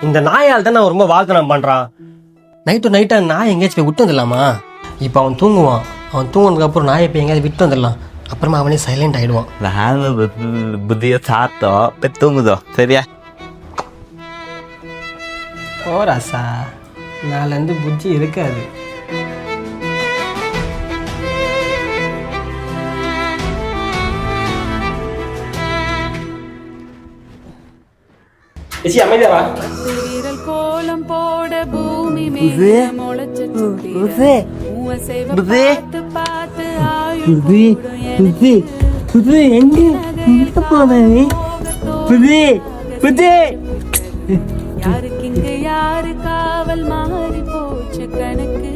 இந்த நாயால் தான் நான் ரொம்ப வாதனம் பண்றான். நைட்டா நாய் எங்கேயாச்சும் போய் விட்டு வந்துடலாமா? இப்போ அவன் தூங்குவான். அவன் தூங்கினதுக்கு அப்புறம் நாயை போய் எங்கேயாவது விட்டு வந்துடலாம். அப்புறமா அவனே சைலண்ட் ஆயிடுவான். நானும் புத்திய சாத்தோம் போய் தூங்குதோ சரியா? ஓ ராசா, நாலேருந்து புத்தி இருக்காது. அமைதியாவா? கோலம் போட பூமி யாருக்கு இங்க யாரு காவல் மாறி போச்சு கணக்கு.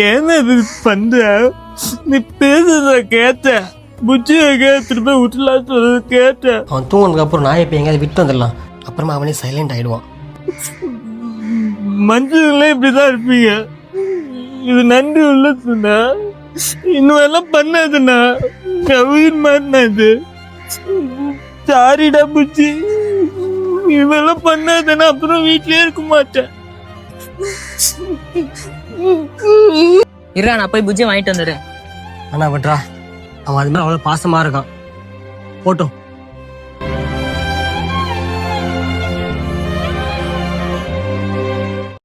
என்னது பண்ற? நீ பேசுறத கேட்ட, புச்சிய திரும்ப விட்டுலாம் சொல்றது கேட்ட. அவன் தூங்கினதுக்கு அப்புறம் நாயை போய் எங்கேயாவது விட்டு வந்துடலாம். அப்புறமா அவனே சைலண்ட் ஆயிடுவான். மனுஷங்களே இப்படிதான் இருப்பீங்க. இது நன்றி உள்ளதுண்ணா. இன்னும் எல்லாம் பண்ணாதுண்ணா. உயிர் மாறினா இது. சாரிடா புச்சி, இதெல்லாம் பண்ணாதுன்னா அப்புறம் வீட்லயே இருக்க மாட்டேன். இருடா, நான் போய் புஜ்ஜி வாங்கிட்டு வந்துடுறேன். ஆனா விட்றா, அவன் அது மாதிரி அவ்வளோ பாசமா இருக்கான். போட்டோம்.